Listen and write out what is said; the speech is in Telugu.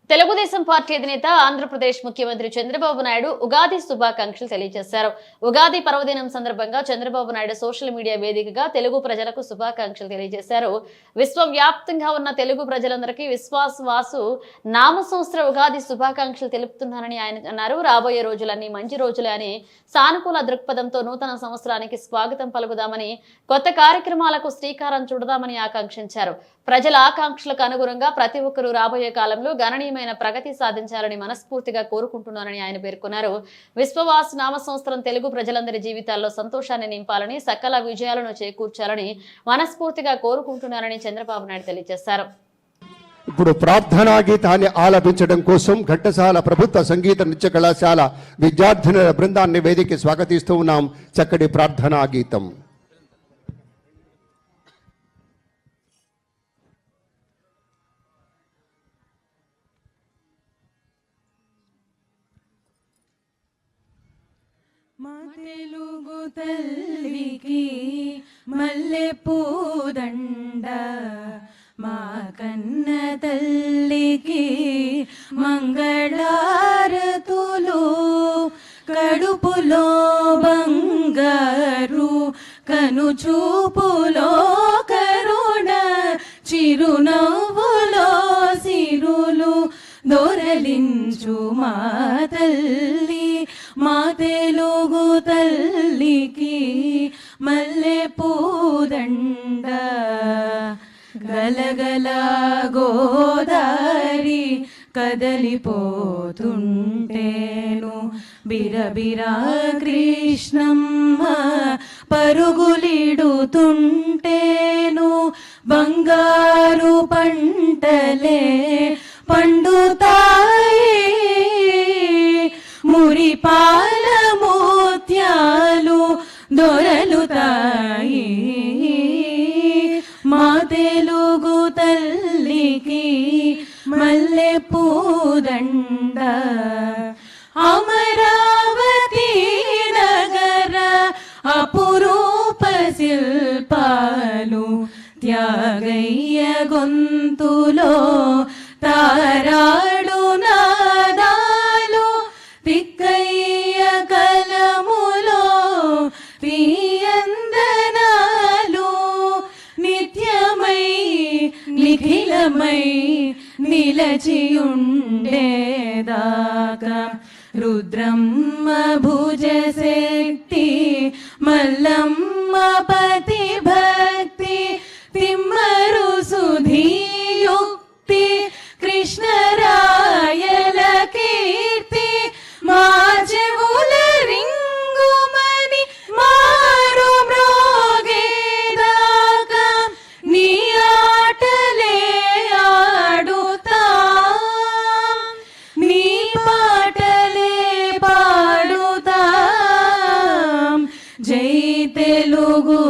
తెలుగుదేశం పార్టీ అధినేత ఆంధ్రప్రదేశ్ ముఖ్యమంత్రి చంద్రబాబు నాయుడు ఉగాది శుభాకాంక్షలు తెలియజేశారు. ఉగాది పర్వదినం సందర్భంగా చంద్రబాబు నాయుడు సోషల్ మీడియా వేదికగా తెలుగు ప్రజలకు శుభాకాంక్షలు తెలియజేశారు. విశ్వవ్యాప్తంగా ఉన్న తెలుగు ప్రజలందరికీ విశ్వాసవాసు నామ సంవత్సర ఉగాది శుభాకాంక్షలు తెలుపుతున్నానని ఆయన అన్నారు. రాబోయే రోజులన్నీ మంచి రోజులే అని సానుకూల దృక్పథంతో నూతన సంవత్సరానికి స్వాగతం పలుకుదామని, కొత్త కార్యక్రమాలకు శ్రీకారం చుడదామని ఆకాంక్షించారు. ప్రజల ఆకాంక్షలకు అనుగుణంగా ప్రతి ఒక్కరూ రాబోయే కాలంలో గణనీయమైన ప్రగతి సాధించాలని మనస్ఫూర్తిగా కోరుకుంటున్నానని ఆయన పేర్కొన్నారు. విశ్వవాస నామ సంవత్సరం తెలుగు ప్రజలందరి జీవితాల్లో సంతోషాన్ని నింపాలని, సకల విజయాలను చేకూర్చాలని మనస్ఫూర్తిగా కోరుకుంటున్నానని చంద్రబాబు నాయుడు తెలియజేశారు. ఇప్పుడు ప్రార్థనా గీతాన్ని ఆలపించడం కోసం ఘంటసాల ప్రభుత్వ సంగీత నృత్య కళాశాల విద్యార్థినుల బృందాన్ని వేదికకి స్వాగతిస్తూ ఉన్నాం. చక్కటి ప్రార్థనా గీతం. మా తెలుగు తల్లికి మల్లె పూదండ, మా కన్న తల్లికి మంగళారతులు, కడుపులో బంగారు కనుచూపులో కరుణ, చిరునవ్వులో సిరులు దొరలించు మా తల్లి. మా తెలుగు తల్లికి మల్లె పూదండ. గలగల గోదారి కదలిపోతుంటేను, బిరబిరా కృష్ణమ్మ పరుగులిడుతుంటేను, బంగారు పంటలే పండుతాయి, మురిపాల మోత్యాలు దొరలుతాయి. మా తెలుగు తల్లికి మల్లె పూదండ. అమరావతి నగర అపురూప శిల్పాలు, త్యాగయ్య గొంతులో తారాడు నాదాలు, తిక్కయ్య కలములో తీయందనాలు, నిత్యమై నిఖిలమై నిలచియుండేదాకా రుద్రమ్మ భుజశక్తి, మల్లమ్మ పతి భక్తి, తిమ్మరు సుధీయుక్తి, కృష్ణరాయల కీర్తి, మా చెవుల రింగుమని మారు మ్రోగేదాకా నీ ఆటలే ఆడుతాం, నీ పాటలే పాడుతాం. జై తెలుగు